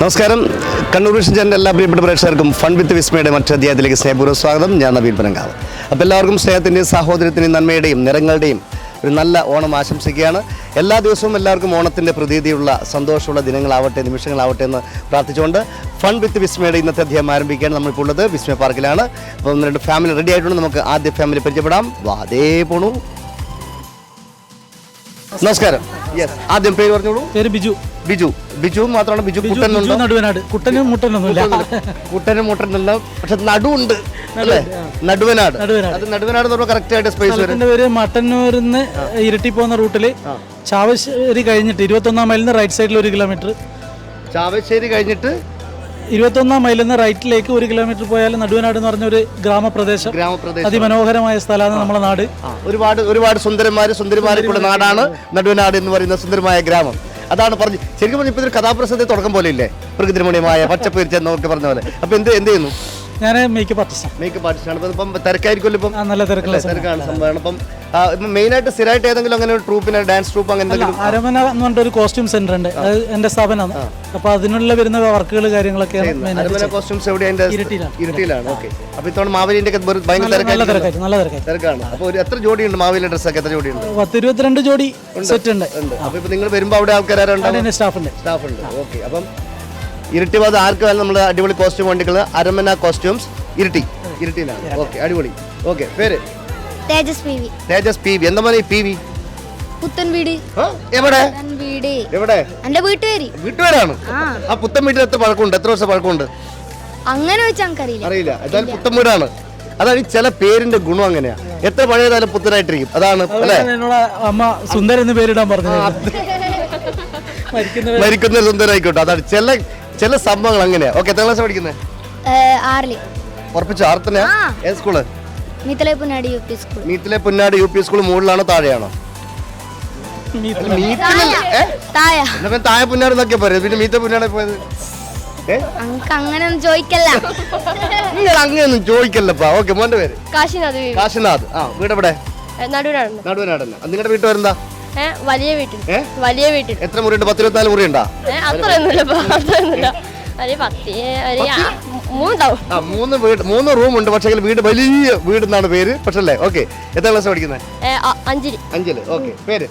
നമസ്കാരം. കണ്ണൂർ വിഷൻ ചാനലിൻ്റെ എല്ലാ പ്രിയപ്പെട്ട പ്രേക്ഷകർക്കും ഫൺ വിത്ത് വിസ്മയുടെ മറ്റു അധ്യായത്തിലേക്ക് സ്നേഹപൂർവ്വം സ്വാഗതം. ഞാൻ നവീൻ പനങ്കാവ്. അപ്പോൾ എല്ലാവർക്കും സ്നേഹത്തിൻ്റെയും സാഹോദര്യത്തിൻ്റെയും നന്മയുടെയും നിറങ്ങളുടെയും ഒരു നല്ല ഓണം ആശംസിക്കുകയാണ്. എല്ലാ ദിവസവും എല്ലാവർക്കും ഓണത്തിൻ്റെ പ്രതീതിയുള്ള സന്തോഷമുള്ള ദിനങ്ങളാവട്ടെ, നിമിഷങ്ങളാവട്ടെ എന്ന് പ്രാർത്ഥിച്ചുകൊണ്ട് ഫൺ വിത്ത് വിസ്മയുടെ ഇന്നത്തെ അധ്യായം ആരംഭിക്കുകയാണ്. നമ്മളിപ്പോൾ ഉള്ളത് വിസ്മയ പാർക്കിലാണ്. അപ്പോൾ ഒന്ന് രണ്ട് ഫാമിലി റെഡി ആയിട്ടുണ്ട്. നമുക്ക് ആദ്യ ഫാമിലി പരിചയപ്പെടാം. വാതേ പോണു. നമസ്കാരം. യെസ്, ആദ്യം പേര് പറഞ്ഞോളൂ. പേര് ബിജു. ബിജു. ബിജു മാത്രമാണ്. ബിജു നടുവനാട്. കുട്ടനും മുട്ടനൊന്നുമില്ല. കുട്ടനും മുട്ടനല്ല, പക്ഷെ നടുവുണ്ട് അല്ലേ? നടുവനാട്. അത് നടുവനാട് കറക്റ്റ് ആയിട്ട് സ്പേസ് വരും. പേര് മട്ടന്നൂരിന്ന് ഇരട്ടി പോകുന്ന റൂട്ടില് ചാവശ്ശേരി കഴിഞ്ഞിട്ട് 21 മൈലിൽ നിന്ന് റൈറ്റ് സൈഡിൽ 1 കിലോമീറ്റർ. ചാവശ്ശേരി കഴിഞ്ഞിട്ട് 21 മൈലിൽ നിന്ന് റൈറ്റിലേക്ക് 1 കിലോമീറ്റർ പോയാൽ നടുവനാട് എന്ന് പറഞ്ഞ ഒരു ഗ്രാമപ്രദേശം. അതിമനോഹരമായ സ്ഥലമാണ് നമ്മുടെ നാട്. ഒരുപാട് സുന്ദരിമാരൊക്കെയുള്ള നാടാണ് നടുവനാട് എന്ന് പറയുന്ന സുന്ദരമായ ഗ്രാമം. അതാണ് പറഞ്ഞു. ശരിക്കും പറഞ്ഞാൽ ഇപ്പോൾ ഒരു കഥാപ്രസംഗത്തിൽ തുടക്കം പോലെ ഇല്ലേ? പ്രകൃതിരമണീയമായ പച്ചപ്പീർച്ച എന്നൊക്കെ പറഞ്ഞ പോലെ. അപ്പോൾ എന്ത് ചെയ്യുന്നു? ഞാൻ മേക്കപ്പ് ആർട്ടിസ്റ്റാണ്. ഇപ്പം തിരക്കായിരിക്കുമല്ലോ. ഇപ്പം നല്ല തിരക്കാണ് സംഭവമാണ്. അപ്പം മെയിനായിട്ട് സ്ഥിരമായിട്ട് ഏതെങ്കിലും അങ്ങനെ ഒരു ട്രൂപ്പിന്, ഡാൻസ് ട്രൂപ്പ് അങ്ങനെ എന്തെങ്കിലും? അരമന എന്ന് പറഞ്ഞിട്ട് ഒരു കോസ്റ്റ്യൂം സെന്റർ ഉണ്ട്. അത് എന്റെ സ്ഥാപനമാണ്. അപ്പൊ അതിനുള്ള വരുന്ന വർക്കുകൾ കാര്യങ്ങളൊക്കെയാണ്. കോസ്റ്റ്യൂംസ് എവിടെയാണ്? ഇരിട്ടിയിലാണ്. ഓക്കെ. അപ്പൊ ഇത്തവണ മാവേലിന്റെ ഭയങ്കര തിരക്കാണ്. അപ്പൊ എത്ര ജോഡിയുണ്ട് മാവേലി ഡ്രസ്സൊക്കെ? എത്ര ജോഡിയുണ്ട്? 10-22 ജോഡി സെറ്റ് ഉണ്ട്. അപ്പൊ ഇപ്പൊ നിങ്ങൾ വരുമ്പോ അവിടെ ആൾക്കാരുണ്ട്? സ്റ്റാഫ് ഉണ്ട്. ഓക്കെ. അപ്പം ഇരിട്ടി ഭാഗത്ത് ആർക്ക് വേണം നമ്മൾ അടിപൊളി കോസ്റ്റ്യൂം വണ്ടികൾ? അരമന കോസ്റ്റ്യൂംസ് ഇരിട്ടിയിലാണ്. ഓക്കെ, അടിപൊളി. ഓക്കെ, പേര്? തേജസ് പി വി. എന്താ പറയുക? പി വി പുത്തൻ വീട്. എവിടെ? എവിടെ? എന്റെ വീട്ടുപേരാണ്. ആ പുത്തൻ വീട്ടിൽ എത്ര പഴക്കമുണ്ട്? എത്ര വർഷം പഴക്കമുണ്ട്? അങ്ങനെ വെച്ചാൽ അറിയില്ല. എന്തായാലും പുത്തൻ വീടാണ്. അതാണ് ഈ ചില പേരിന്റെ ഗുണം. അങ്ങനെയാ, എത്ര പഴയതായാലും പുത്തനായിട്ടിരിക്കും. അതാണ് അല്ലേ? അമ്മ സുന്ദരൻ എന്ന് പേരിടാൻ പറഞ്ഞു. മരിക്കുന്ന സുന്ദരായിക്കോട്ടെ. അതാണ് ചില സംഭവങ്ങൾ അങ്ങനെയാ. ഓക്കെ, എത്ര ക്ലാസ് പഠിക്കുന്നത്? 6 ഉറപ്പിച്ചു? 6 തന്നെയാ? ഏത് സ്കൂള്? മീത്തലെ പുന്നാട് യു പി സ്കൂൾ. മുകളിലാണോ താഴെയാണോ? താഴെ പുന്നാട് എന്നൊക്കെ പറയും. പിന്നെ മീത്ത പുന്നാട് പോയത്? അങ്ങനെയൊന്നും ചോദിക്കല്ല. അങ്ങനെയൊന്നും ചോദിക്കല്ലപ്പാ. ഓക്കെ, മോന്റെ പേര്? കാശിനാഥ്. ആ, വീട് എവിടെ? നടുവനാടല്ല. നിങ്ങളുടെ വീട്ടിൽ വരുന്നതാ? വലിയ വീട്ടിൽ. എത്ര മുറിയുണ്ട്? 10-24 മുറിയുണ്ടാ? 3 റൂമുണ്ട്. പക്ഷേ വീട് വലിയ വീട് എന്നാണ് പേര്. പക്ഷേ അല്ലേ? ഓക്കെ. എത്ര ക്ലാസ് പഠിക്കുന്നത്? 5. ഓക്കെ. പേര്?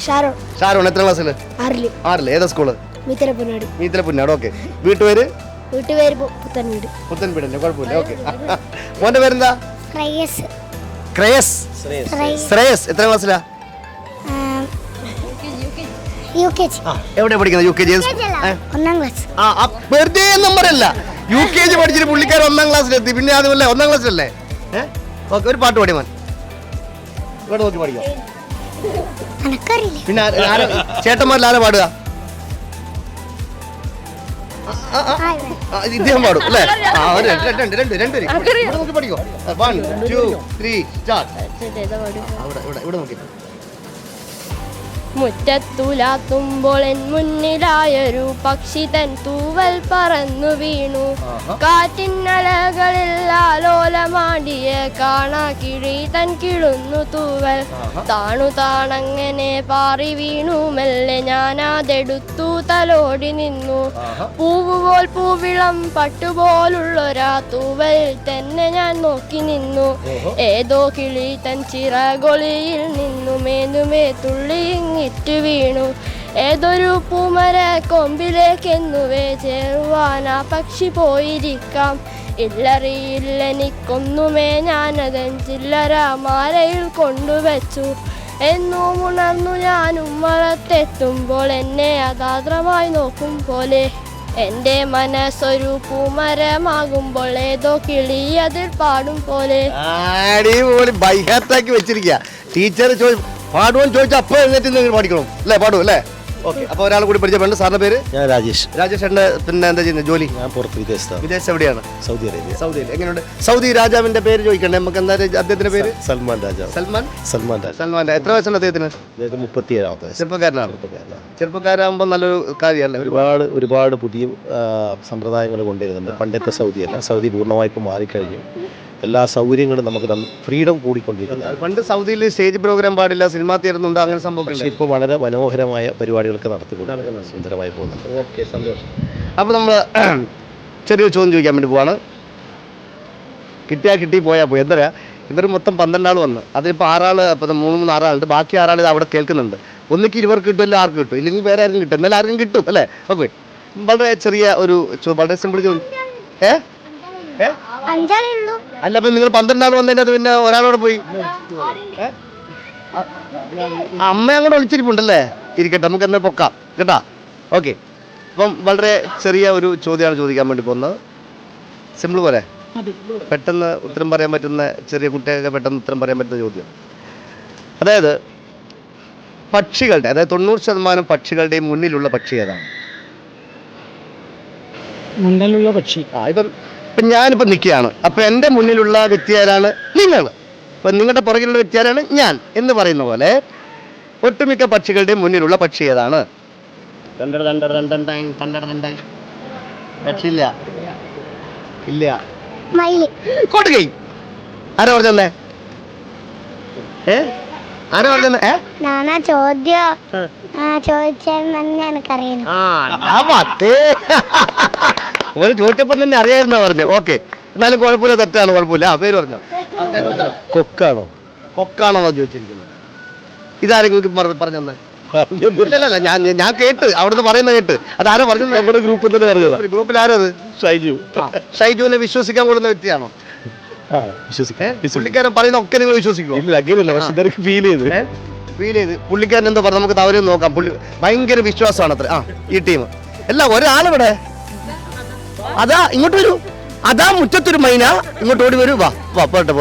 ഷാരോൺ. എത്ര ക്ലാസ്സിൽ? 6. ഏതാ സ്കൂള്? മീത്തല പുന്നാട്. ഓക്കെ. വീട്ടുപേര്? പുത്തൻ വീടല്ലേ? കുഴപ്പമില്ല. ഓക്കെ. മോന്റെ പേരെന്താ? ശ്രേയസ്. എത്ര ക്ലാസ്സിലാ? എവിടെ പഠിക്കുന്നത്? UKG. വെറുതെ നമ്പറല്ല. UKG പഠിച്ചിട്ട് പുള്ളിക്കാരൻ 1ാം ക്ലാസ്സിലെത്തി. പിന്നെ അതുമല്ല 1ാം ക്ലാസ്സിലല്ലേ? ഓക്കെ. ഒരു പാട്ട് പാടി മോൻ. ഇവിടെ നോക്കി പഠിക്കാം. പിന്നെ ചേട്ടന്മാരിൽ ആരാ പാടുക? ഇദ്ദേഹം പാടും അല്ലേ? രണ്ട് നോക്കി പഠിക്കോ. 1 2 3 സ്റ്റാർട്ട്. ഇവിടെ നോക്കി. മുറ്റത്തുലാത്തുമ്പോൾ എൻ മുന്നിലായൊരു പക്ഷി തൻ തൂവൽ പറന്നു വീണു. കാറ്റിന്നലകളിൽ ആലോലമാടിയ കാണാ കിഴി തൻ കിളുന്നു തൂവൽ. താണങ്ങനെ പാറി വീണു. മെല്ലെ ഞാനതെടുത്തു തലോടി നിന്നു. പൂവുപോൽ പൂവിളം പട്ടുപോലുള്ളൊരാ തൂവൽ തന്നെ ഞാൻ നോക്കി നിന്നു. ഏതോ കിളി തൻ ചിറകൊളിയിൽ നിന്നു മേന്നുമേ തുള്ളിയിങ്ങി വീണു. ഏതൊരു പൂമര കൊമ്പിലേക്കെന്നുവേ ചേർവാനാ പക്ഷി പോയിരിക്കാം. ഇല്ലറിയില്ലെനിക്കൊന്നുമേ, ഞാനതൻ ചില്ലറ മാലയിൽ കൊണ്ടുവച്ചു. എന്നും ഉണർന്നു ഞാനും മറത്തെത്തുമ്പോൾ എന്നെ അഗാധമായി നോക്കും പോലെ. എന്റെ മനസ്സൊരു പൂമരമാകുമ്പോൾ ഏതോ കിളി അതിൽ പാടും പോലെ. ടീച്ചർ പാടുവാൻ ചോദിച്ചാൽ അപ്പോൾ എഴുന്നേറ്റ് പാടിക്കണം അല്ലേ? പാടും അല്ലേ? ഓക്കെ. അപ്പോൾ ഒരാൾ കൂടി പരിചയപ്പെടുന്നുണ്ട്. സാറിന്റെ പേര്? ഞാൻ രാജേഷ്. രാജേഷിന്റെ പിന്നെ എന്താ ചെയ്യുന്നത്? ജോലി? ഞാൻ പുറത്ത് വിദേശത്താണ്. വിദേശം എവിടെയാണ്? Saudi Arabia. സൗദിയിൽ. എങ്ങനെയുണ്ട്? സൗദി രാജാവിന്റെ പേര് ചോദിക്കണ്ടേ നമുക്ക്? എന്താ അദ്ദേഹത്തിന്റെ പേര്? സൽമാൻ രാജാവ്. സൽമാൻ. എത്ര വയസ്സുണ്ട് അദ്ദേഹത്തിന്? 37 വയസ്സ്. ചെറുപ്പക്കാരാകുമ്പോൾ നല്ലൊരു കാര്യമല്ലേ? ഒരുപാട് പുതിയ സമ്പ്രദായങ്ങൾ കൊണ്ടുവരുന്നുണ്ട്. പണ്ടത്തെ സൗദിയല്ല. സൗദി പൂർണ്ണമായിട്ടും മാറിക്കഴിഞ്ഞു. എല്ലാ സൗകര്യങ്ങളും നമുക്ക് ഫ്രീഡം കൂടിക്കൊണ്ടിരിക്കുന്നത്. പണ്ട് സൗദിയിൽ സ്റ്റേജ് പ്രോഗ്രാം പാടില്ല, സിനിമ തീരുന്നുണ്ട്, അങ്ങനെ സംഭവം. ഇപ്പോൾ വളരെ മനോഹരമായ പരിപാടികളൊക്കെ നടത്തിക്കൊണ്ട് സുന്ദരമായി പോകുന്നുണ്ട്. ഓക്കെ, സന്തോഷം. അപ്പോൾ നമ്മൾ ചെറിയൊരു ചോദ്യം ചോദിക്കാൻ വേണ്ടി പോവാണ്. കിട്ടിയാൽ കിട്ടി, പോയാൽ പോയി. എന്താ ഇവർ മൊത്തം 12 ആൾ വന്ന്, അതിലിപ്പോൾ 6 ആൾ, അപ്പോൾ 3-6 ആളുണ്ട്. ബാക്കി 6 ആൾ ഇത് അവിടെ കേൾക്കുന്നുണ്ട്. ഒന്നിക്ക് 20 കിട്ടും, അല്ലെങ്കിൽ 6 കിട്ടും, ഇല്ലെങ്കിൽ വേറെ ആരും കിട്ടും. എന്നാലും ആർക്കും കിട്ടും അല്ലേ? ഓക്കെ, വളരെ ചെറിയ ഒരു വളരെ സിമ്പിൾ ചോദ്യം. അല്ല, അപ്പം നിങ്ങൾ 12 ആൾ വന്നതിനകത്ത് പിന്നെ ഒരാളോടെ പോയി. അമ്മ അങ്ങോട്ട് ഒളിച്ചിരിപ്പുണ്ടല്ലേ? ഇരിക്കട്ടെ, നമുക്ക് എന്നാൽ പൊക്കാം കേട്ടാ. ഓക്കെ, അപ്പം വളരെ ചെറിയ ഒരു ചോദ്യമാണ് ചോദിക്കാൻ വേണ്ടി പോകുന്നത്. സിമ്പിൾ പോലെ പെട്ടെന്ന് ഉത്തരം പറയാൻ പറ്റുന്ന, ചെറിയ കുട്ടികൾക്ക് പെട്ടെന്ന് ഉത്തരം പറയാൻ പറ്റുന്ന ചോദ്യം. അതായത് പക്ഷികളുടെ, അതായത് 90% പക്ഷികളുടെയും മുന്നിലുള്ള പക്ഷി ഏതാണ്? മുന്നിലുള്ള പക്ഷി. ഇപ്പം ഞാനിപ്പോൾ നിൽക്കുകയാണ്. അപ്പം എൻ്റെ മുന്നിലുള്ള വ്യക്തി ആരാണ്? നിങ്ങൾ. അപ്പം നിങ്ങളുടെ പുറകിലുള്ള വ്യക്തി ആരാണ്? ഞാൻ എന്ന് പറയുന്ന പോലെ ഒട്ടുമിക്ക പക്ഷികളുടെയും മുന്നിലുള്ള പക്ഷി ഏതാണ്? പക്ഷിയില്ല, ഇല്ല. കൊടുക്കൈ. ആരാ പറഞ്ഞേ? ആരാ പറഞ്ഞേ? ഒരു ചോദിച്ചപ്പം തന്നെ അറിയാമെന്നാ പറഞ്ഞു. ഓക്കെ, എന്നാലും കുഴപ്പമില്ല, തെറ്റാണ്, കുഴപ്പമില്ല. പേര് പറഞ്ഞോ. കൊക്കാണോ? കൊക്കാണോ ചോദിച്ചിരിക്കുന്നത്? ഇതാരെങ്കിലും പറഞ്ഞെന്ന്? ഇല്ലല്ല, ഞാൻ കേട്ട്, അവിടുന്ന് പറയുന്ന കേട്ട്. അതാരോ പറഞ്ഞു? നമ്മുടെ ഗ്രൂപ്പിൽ തന്നെ പറഞ്ഞത്. ഗ്രൂപ്പിൽ ആരത്? ഷൈജു. ഷൈജുവിനെ വിശ്വസിക്കാൻ കൊടുക്കുന്ന വ്യക്തിയാണോ? പുള്ളിക്കാരൻ പറയുന്ന ഒക്കെ നിങ്ങൾ വിശ്വസിക്കുമോ? ഇല്ല, അങ്ങനെയല്ല, പക്ഷെ ഇതൊക്കെ ഫീൽ ചെയ്ത് പുള്ളിക്കാരൻ എന്താ പറഞ്ഞു? നമുക്ക് അവരെ നോക്കാം. പുള്ളി ഭയങ്കര വിശ്വാസമാണ് അത്ര. ഈ ടീം അല്ല, ഒരാളിവിടെ അതാ ഇങ്ങോട്ട് വരൂ. അതാ മുറ്റത്തൊരു മൈന, ഇങ്ങോട്ട് ഓടി വരൂ. വാ പോട്ടെ.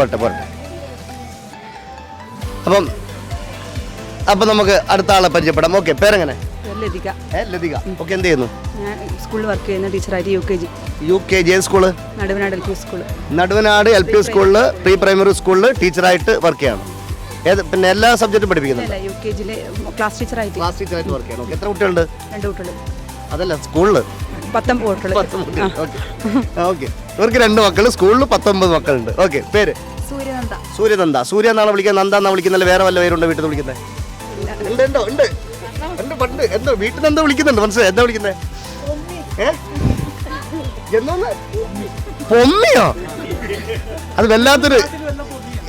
അപ്പം നമുക്ക് അടുത്ത ആളെ പരിചയപ്പെടാം. ഓക്കെ, പേരെങ്ങനെ? ലതിക. ഓക്കെ, എന്ത് ചെയ്യുന്നു? സ്കൂളിൽ വർക്ക് ചെയ്യുന്ന ടീച്ചറായിട്ട് UKG സ്കൂള്? നടുവനാട് LP സ്കൂളിൽ, പ്രീ പ്രൈമറി സ്കൂളിൽ ടീച്ചറായിട്ട് വർക്ക് ചെയ്യണം. പിന്നെ എല്ലാ സബ്ജക്റ്റും പഠിപ്പിക്കുന്നുണ്ട്? ക്ലാസ് ടീച്ചറായിട്ട് വർക്ക് ചെയ്യണം. എത്ര കുട്ടികളുണ്ട്? 2 കുട്ടികൾ. അതല്ല, സ്കൂളിൽ 19 കുട്ടികൾ. ഓക്കെ, ഇവർക്ക് 2 മക്കൾ, സ്കൂളിൽ 19 മക്കളുണ്ട്. ഓക്കെ, പേര്? സൂര്യനന്ദ. സൂര്യ എന്നാണ് വിളിക്കുന്നത്? നന്ദ എന്നാ വിളിക്കുന്നത്? വേറെ വല്ല പേരുണ്ടോ വീട്ടിൽ നിന്ന് വിളിക്കുന്നത്? ഉണ്ട്. പണ്ട് എന്താ വീട്ടിൽ നിന്ന് എന്താ വിളിക്കുന്നുണ്ട്? മനസ്സിലായി, എന്താ വിളിക്കുന്നത്? പൊമ്മിയോ? അത് വല്ലാത്തൊരു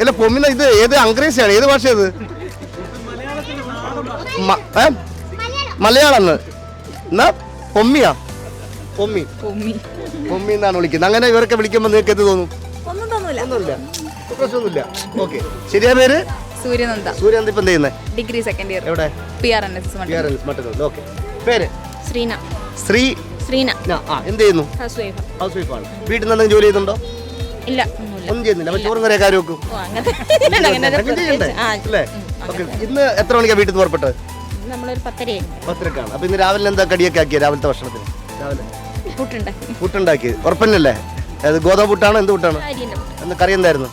അല്ല. പൊമ്മിന ഇത് ഏത് അംഗ്രേസിയാണ്? ഏത് ഭാഷയത്? മലയാളം. എന്നാ പൊമ്മിയാ? പൊമ്മി എന്നാണ് വിളിക്കുന്നത്. അങ്ങനെ ഇവരൊക്കെ വിളിക്കുമ്പോൾ നിങ്ങൾക്ക് എന്ത് തോന്നും? ഒന്നുമില്ല, പ്രശ്നമൊന്നുമില്ല. ഓക്കെ, ശരിയാ പേര്? സൂര്യനന്ദ. ഇപ്പം എന്ത് ചെയ്യുന്നത്? Degree second year. എവിടെ? PRNS മട്ടന്നൂർ. ഓക്കെ, പേര്? ശ്രീന. ശ്രീന. എന്ത് ചെയ്യുന്നു? ഹൗസ് വൈഫാണ്. വീട്ടിൽ നിന്ന് ജോലി ചെയ്യുന്നുണ്ടോ? ഇല്ല, ഒന്നും ചെയ്യുന്നില്ല. അപ്പൊ ചോറും കറിയൊക്കെ ആരും വെക്കും? ഇന്ന് എത്ര മണിക്കാണ് വീട്ടിൽ നിന്ന് പുറപ്പെട്ടത്? നമ്മളൊരു 10:30. അപ്പൊ ഇന്ന് രാവിലെ എന്താ കടിയൊക്കെ ആക്കിയ? രാവിലത്തെ ഭക്ഷണത്തിന് പുട്ടുണ്ടാക്കി. ഉറപ്പന്നല്ലേ? അത് ഗോതമ്പ് പുട്ടാണ്? എന്ത് പുട്ടാണ്? കറി എന്തായിരുന്നു?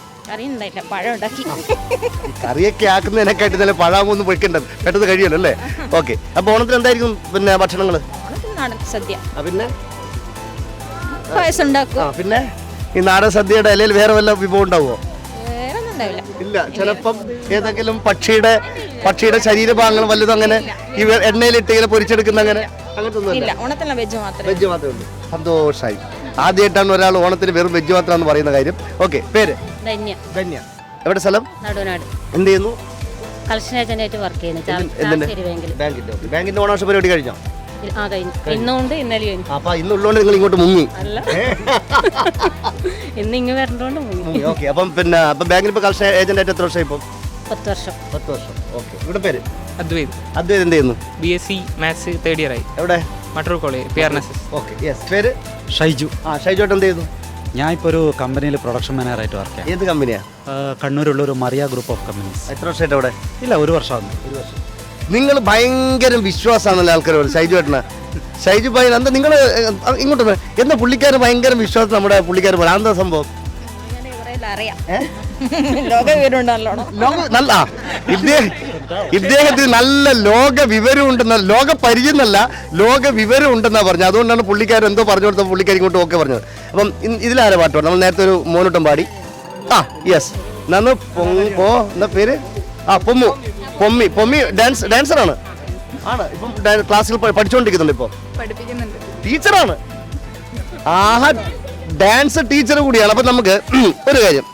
കറിയൊക്കെ ആക്കുന്നതിനെക്കാട്ടി നല്ല പഴമൊന്നും പൊയ്ക്കേണ്ടത്, പെട്ടെന്ന് കഴിയല്ലോ അല്ലേ? ഓക്കെ, അപ്പൊ ഓണത്തിന് എന്തായിരിക്കും പിന്നെ ഭക്ഷണങ്ങള്? സദ്യ. പിന്നെ പിന്നെ ഈ നാടൻ സദ്യയുടെ ഇലയിൽ വേറെ വല്ല വിഭവം ഉണ്ടാവുമോ? ഇല്ല, ചിലപ്പം ഏതെങ്കിലും പക്ഷിയുടെ ശരീരഭാഗങ്ങൾ വല്ലതും അങ്ങനെ ഈ എണ്ണയിലിട്ട് ഇങ്ങനെ പൊരിച്ചെടുക്കുന്ന അങ്ങനത്തെ ഒന്നും വെജ് മാത്രമേ ഉള്ളൂ. സന്തോഷായി. ആദ്യമായിട്ടാണ് ഒരാൾ ഓണത്തിന് വെറും വെജ് മാത്രമാണെന്ന് പറയുന്ന കാര്യം. ഓക്കെ, പേര്? ധന്യ. എവിടെ സ്ഥലം? നടുവനാട്. എന്ത് ചെയ്യുന്നു? കളക്ഷൻ ഏജന്റായിട്ട് വർക്ക് ചെയ്യുന്നു. ബാങ്കിന്റെ ഓണാഘോഷ പരിപാടി കഴിഞ്ഞോ? ഇന്നുകൊണ്ട് ഇന്നലെ അപ്പൊ ഇന്നുള്ളതുകൊണ്ട് നിങ്ങൾ ഇങ്ങോട്ട് മുങ്ങി? ഇന്ന് ഇങ്ങ് വരണ്ടോണ്ട് മുങ്ങി. ഓക്കെ, അപ്പം പിന്നെ ബാങ്കിൽ ഇപ്പൊ കളക്ഷൻ ഏജന്റായിട്ട് എത്ര വർഷം? ഇപ്പം 10 വർഷം. ഓക്കെ, ഇവിടെ പേര്? അദ്വൈത്. എന്ത് ചെയ്യുന്നു? BSc മാത്സ് 3rd ഇയർ ആയി. എവിടെ? Mattur college, PRNS. Okay, yes. പേര്? ഷൈജു. ഷൈജു എന്ത് ചെയ്യുന്നു? ഞാൻ ഇപ്പോൾ ഒരു കമ്പനിയിൽ പ്രൊഡക്ഷൻ മാനേജറായിട്ട് വർക്ക് ചെയ്യാം. ഏത് കമ്പനിയാ? കണ്ണൂരുള്ള ഒരു മറിയ ഗ്രൂപ്പ് ഓഫ് കമ്പനീസ്. എത്ര വർഷമായിട്ട് അവിടെ? ഇല്ല, 1 വർഷമാകുന്നു. നിങ്ങൾ ഭയങ്കര വിശ്വാസമാണല്ലോ ആൾക്കാരോട്. ഷൈജു ഭായി എന്താ നിങ്ങൾ ഇങ്ങോട്ട് എന്താ പുള്ളിക്കാരൻ ഭയങ്കര വിശ്വാസം? നമ്മുടെ പുള്ളിക്കാരൻ പോലെ എന്താ സംഭവം? ഇദ്ദേഹത്തിന് നല്ല ലോക വിവരം ഉണ്ടെന്ന, ലോക പരിചയം എന്നല്ല, ലോക വിവരം ഉണ്ടെന്നാ പറഞ്ഞത്. അതുകൊണ്ടാണ് പുള്ളിക്കാരൻ എന്തോ പറഞ്ഞു കൊടുത്ത പുള്ളിക്കാരി ഇങ്ങോട്ട് ഓക്കെ പറഞ്ഞത്. അപ്പം ഇതിലാരെ പാട്ട് പാടും? നമ്മൾ നേരത്തെ ഒരു മോനോട്ടം പാടി. യെസ്. എന്താ പേര്? പൊമ്മി ഡാൻസറാണ്. ഇപ്പം ക്ലാസ്സിൽ പഠിച്ചുകൊണ്ടിരിക്കുന്നുണ്ട്. ഇപ്പോൾ ടീച്ചറാണ്. ആഹാ, ഡാൻസ് ടീച്ചർ കൂടിയാണ്. അപ്പം നമുക്ക് ഒരു കാര്യം,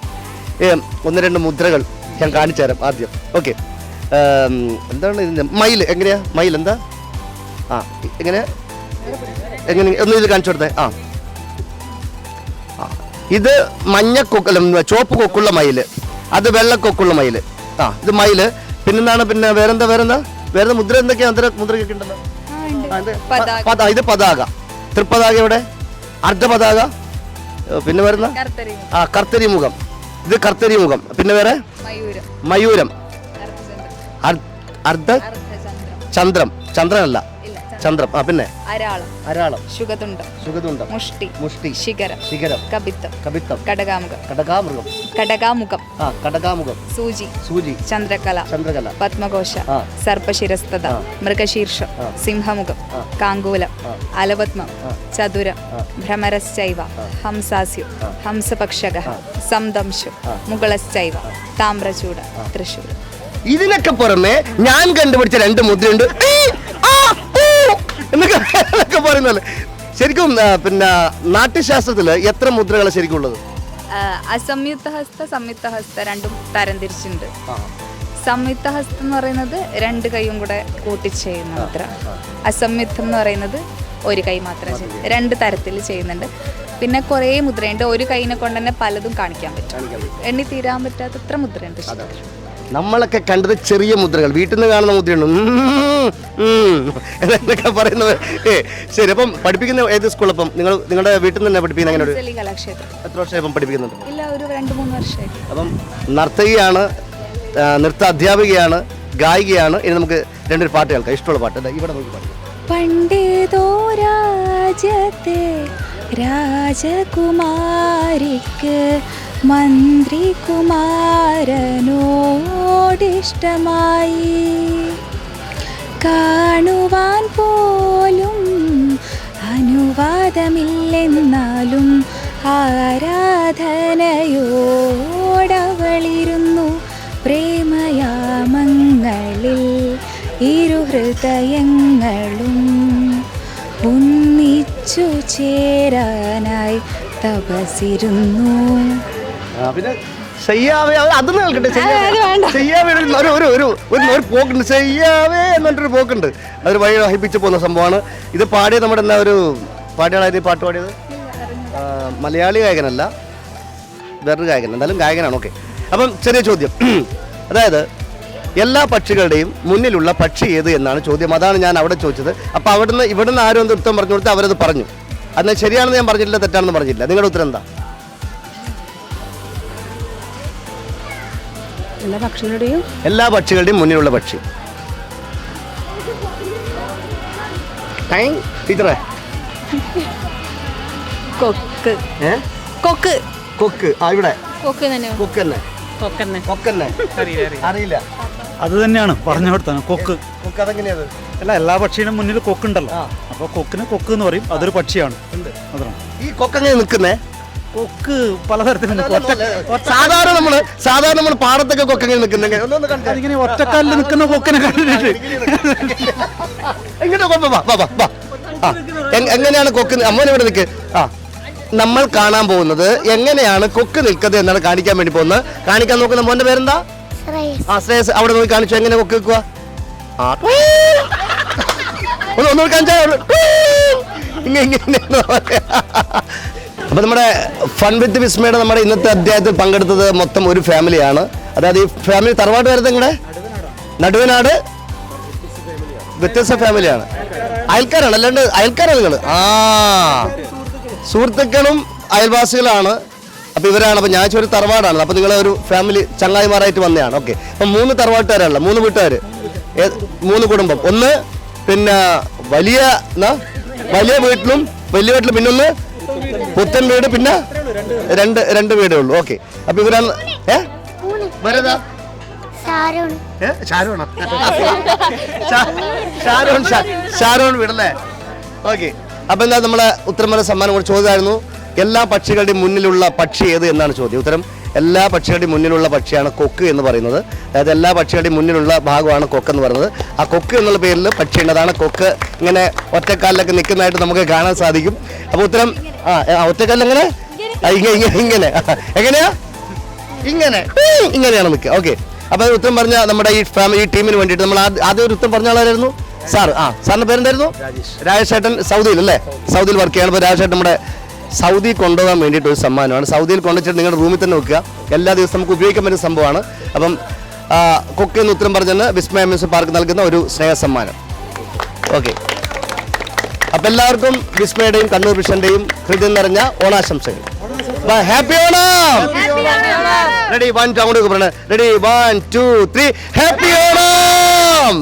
1-2 മുദ്രകൾ ഞാൻ കാണിച്ചു തരാം ആദ്യം. ഓക്കെ, എന്താണ് ഇതിൻ്റെ മയിൽ? എങ്ങനെയാ മയിൽ? എന്താ? എങ്ങനെ ഒന്ന് ഇത് കാണിച്ചു കൊടുത്തേ. ഇത് മഞ്ഞ കൊക്കല്ല, ചുവപ്പ് കൊക്കുള്ള മയിൽ, അത് വെള്ളക്കൊക്കുള്ള മയിൽ. ഇത് മയിൽ. പിന്നെന്താണ്? പിന്നെ വേറെ മുദ്ര എന്തൊക്കെയാ? മുദ്രയൊക്കെ ഉണ്ടല്ലോ. ഇത് പതാക, തൃപ്പതാക, ഇവിടെ അർദ്ധപതാക. പിന്നെ വരുന്ന കർത്തരി മുഖം, ഇത് കർത്തരി മുഖം. പിന്നെ വേറെ മയൂരം, അർദ്ധ ചന്ദ്രം, ചന്ദ്രനല്ല ചന്ദ്രം. പിന്നെ അരാളം, ശുഗതുണ്ടം, മുഷ്ടി, ശിഖരം, കപിത്തം, കടകാമുഖം, സൂചി, ചന്ദ്രകല, പത്മകോശ, സർപ്പശിരസ്തത, മൃഗശീർഷം, സിംഹമുഖം, കാങ്കൂലം, അലപത്മം, ചതുരം, ഭ്രമരശ്ചൈവ, ഹംസാസ്യു, ഹംസപക്ഷക, സംദംശു, മുകളശ്ചൈവ, താമ്രചൂട, തൃശൂർ. ഇതിനൊക്കെ പുറമെ ഞാൻ കണ്ടുപിടിച്ച 2 മുദ്രയുണ്ട് എന്നൊക്കെ പറയുന്നല്ലേ. ശരിക്കും പിന്നെ നാട്യശാസ്ത്രത്തില് എത്ര മുദ്രകളാണ് ശരിക്കും ഉള്ളത്? അസംയുക്ത ഹസ്ത, സംയുക്ത ഹസ്ത രണ്ടും തരംതിരിച്ചിട്ടുണ്ട്. സംയുക്ത ഹസ്തം എന്ന് പറയുന്നത് 2 കൈയും കൂടെ കൂട്ടിച്ചെയ്യുന്ന മുദ്ര. അസംയുക്തം എന്ന് പറയുന്നത് 1 കൈ മാത്രം ചെയ്യുന്നത്. 2 തരത്തിൽ ചെയ്യുന്നുണ്ട്. പിന്നെ കുറേ മുദ്രയുണ്ട്. ഒരു കൈനെ കൊണ്ട് തന്നെ പലതും കാണിക്കാൻ പറ്റും. എണ്ണി തീരാൻ പറ്റാത്തത്ര മുദ്രയുണ്ട്. നമ്മളൊക്കെ കണ്ടത് ചെറിയ മുദ്രകൾ, വീട്ടിൽ നിന്ന് കാണുന്ന മുദ്രയുണ്ട് എന്നൊക്കെ പറയുന്നത്. ശരി, അപ്പം പഠിപ്പിക്കുന്ന ഏത് സ്കൂൾ? അപ്പം നിങ്ങളുടെ വീട്ടിൽ നിന്ന് തന്നെ പഠിപ്പിക്കുന്ന എങ്ങനെ? കലാക്ഷേത്രം. എത്ര വർഷമായി ഇപ്പം പഠിപ്പിക്കുന്നുണ്ട്? ഇല്ല, ഒരു 2-3 വർഷമായി. അപ്പം നർത്തകിയാണ്, നൃത്ത അധ്യാപികയാണ്, ഗായികയാണ്. ഇനി നമുക്ക് 2 പാട്ട് കേൾക്കാം. ഇഷ്ടമുള്ള പാട്ട് ഇവിടെ നമുക്ക് പാടിക്കാം. പണ്ടേതോ രാജ്യത്തെ രാജകുമാരിക്ക് മന്ത്രികുമാരനോടിഷ്ടമായി, കാണുവാൻ പോലും അനുവാദമില്ലെന്നാലും ആരാധനയോടവളിരുന്നു പ്രേമയാമങ്ങളിൽ. ഇരുഹൃദയങ്ങളും ഒന്നിച്ചു ചേരാനായി തപസിരുന്നു. പിന്നെ ചെയ്യാവേ അത് കേൾക്കട്ടെ. ചെയ്യാവേ ഒരു പോക്കുണ്ട്, ചെയ്യാവേ എന്നൊരു പോക്കുണ്ട്. അതൊരു വഴി വഹിപ്പിച്ച് പോകുന്ന സംഭവമാണ്. ഇത് പാടിയത് നമ്മുടെ എന്താ ഒരു പാടിയാളായിരുന്നു പാട്ട് പാടിയത്? മലയാളി ഗായകനല്ല, വേറൊരു ഗായകൻ, എന്തായാലും ഗായകനാണ്. ഓക്കെ, അപ്പം ചെറിയ ചോദ്യം. അതായത് എല്ലാ പക്ഷികളുടെയും മുന്നിലുള്ള പക്ഷി ഏത് എന്നാണ് ചോദ്യം. അതാണ് ഞാൻ അവിടെ ചോദിച്ചത്. അപ്പോൾ ഇവിടുന്ന് ആരും ഒന്ന് ഉത്തരം പറഞ്ഞു കൊടുത്ത് അവരത് പറഞ്ഞു. അത് ശരിയാണെന്ന് ഞാൻ പറഞ്ഞില്ല, തെറ്റാണെന്ന് പറഞ്ഞില്ല. നിങ്ങളുടെ ഉത്തരം എന്താ? എല്ലാ പക്ഷികളുടെയും മുന്നിലുള്ള പക്ഷി. ടീച്ചറേ, കൊക്ക്. കൊക്ക്. കൊക്ക്. ഇവിടെ കൊക്ക് തന്നെ. കൊക്കന്നെ അറിയില്ല. അത് തന്നെയാണ് പറഞ്ഞു കൊടുത്താണ് കൊക്ക്. കൊക്ക് അതെങ്ങനെയത്? അല്ല, എല്ലാ പക്ഷിയുടെ മുന്നിൽ കൊക്കുണ്ടല്ലോ, അപ്പൊ കൊക്കിന് കൊക്ക് എന്ന് പറയും. അതൊരു പക്ഷിയാണ്. അതാണ് ഈ കൊക്കങ്ങനെ നിൽക്കുന്നേ. കൊക്ക് പലതരത്തിലുണ്ട്. സാധാരണ നമ്മള് പാടത്തൊക്കെ കൊക്കങ്ങനെ നിൽക്കുന്നെങ്കിൽ അതിങ്ങനെ ഒറ്റക്കാലിൽ നിൽക്കുന്ന കൊക്കിനെ കണ്ടിട്ടുണ്ട്. എങ്ങനെയാണ് കൊക്ക്? അമ്മോനെ ഇവിടെ നിൽക്ക്. നമ്മൾ കാണാൻ പോകുന്നത് എങ്ങനെയാണ് കൊക്ക് നിൽക്കുന്നത് എന്നാണ് കാണിക്കാൻ വേണ്ടി പോകുന്നത്. കാണിക്കാൻ നോക്കുന്ന മോന്റെ പേരെന്താ? ശ്രേയസ്. അവിടെ നോക്കി കാണിച്ചു എങ്ങനെ കൊക്ക് നിൽക്കുക. ഒന്നുകൂടി കാണിച്ചാൽ അപ്പൊ നമ്മുടെ ഫൺ വിത്ത് വിസ്മയുടെ നമ്മുടെ ഇന്നത്തെ അധ്യായത്തിൽ പങ്കെടുത്തത് മൊത്തം ഒരു ഫാമിലിയാണ്. അതായത് ഈ ഫാമിലി തറവാട്ട് വരുന്നത് നിങ്ങളുടെ നടുവനാട് വ്യത്യസ്ത ഫാമിലിയാണ്. അയൽക്കാരാണ്, അല്ലാണ്ട് അയൽക്കാരാണ് നിങ്ങൾ. സുഹൃത്തുക്കളും അയൽവാസികളാണ്. അപ്പോൾ ഇവരാണ്. അപ്പോൾ ഞാൻ ഒരു തറവാടാണ്. അപ്പോൾ നിങ്ങൾ ഒരു ഫാമിലി ചങ്ങായിമാരായിട്ട് വന്നതാണ്. ഓക്കെ, അപ്പം 3 തറവാട്ടുകാരാണല്ലോ, 3 വീട്ടുകാർ, 3 കുടുംബം. ഒന്ന് പിന്നെ വലിയ വീട്ടിലും പിന്നൊന്ന് പുത്തൻ വീട്, പിന്നെ രണ്ട് വീടേ ഉള്ളൂ. ഓക്കെ, അപ്പോൾ ഇവരാണ്. ഷാരോൺ വീടല്ലേ? ഓക്കെ, അപ്പോൾ എന്താ നമ്മളെ ഉത്തരമല സമ്മാനം കൂടെ ചോദിച്ചായിരുന്നു. എല്ലാ പക്ഷികളുടെയും മുന്നിലുള്ള പക്ഷി ഏത് എന്നാണ് ചോദ്യം. ഉത്തരം എല്ലാ പക്ഷികളുടെയും മുന്നിലുള്ള പക്ഷിയാണ് കൊക്ക് എന്ന് പറയുന്നത്. അതായത് എല്ലാ പക്ഷികളുടെയും മുന്നിലുള്ള ഭാഗമാണ് കൊക്ക് എന്ന് പറയുന്നത്. ആ കൊക്ക് എന്നുള്ള പേരിൽ പക്ഷിയുണ്ട്. അതാണ് കൊക്ക്. ഇങ്ങനെ ഒറ്റക്കാലിലൊക്കെ നിൽക്കുന്നതായിട്ട് നമുക്ക് കാണാൻ സാധിക്കും. അപ്പോൾ ഉത്തരം ഒറ്റക്കാലിൽ എങ്ങനെ ഇങ്ങനെ എങ്ങനെയാ ഇങ്ങനെ ഇങ്ങനെയാണ് നിൽക്കുക. ഓക്കെ, അപ്പോൾ ഉത്തരം പറഞ്ഞ നമ്മുടെ ഈ ടീമിന് വേണ്ടിയിട്ട് നമ്മൾ ആദ്യം ഒരു ഉത്തരം പറഞ്ഞ ആളായിരുന്നു സാർ. സാറിന്റെ പേരെന്തായിരുന്നു? രാജേഷ് ചേട്ടൻ. സൗദിയിൽ അല്ലേ? സൗദിയിൽ വർക്ക് ചെയ്യണം. അപ്പോൾ രാജേഷ് ചേട്ടൻ നമ്മുടെ സൗദി കൊണ്ടുപോകാൻ വേണ്ടിയിട്ട് ഒരു സമ്മാനമാണ്. സൗദിയിൽ കൊണ്ടുവച്ചിട്ട് നിങ്ങളുടെ റൂമിൽ തന്നെ വെക്കുക. എല്ലാ ദിവസവും നമുക്ക് ഉപയോഗിക്കാൻ പറ്റുന്ന സംഭവമാണ്. അപ്പം കൊക്ക് എന്ന് ഉത്തരം പറഞ്ഞെന്ന് വിസ്മയ അമ്യൂസ്മെന്റ് പാർക്ക് നൽകുന്ന ഒരു സ്നേഹ സമ്മാനം. ഓക്കെ, അപ്പം എല്ലാവർക്കും വിസ്മയുടെയും കണ്ണൂർ വിഷന്റെയും ഹൃദയം നിറഞ്ഞ ഓണാശംസകൾ. ഹാപ്പി ഓണം. റെഡി 1 2 അങ്ങോട്ട് പറയണേ. Ready 1 2 3 happy Onam.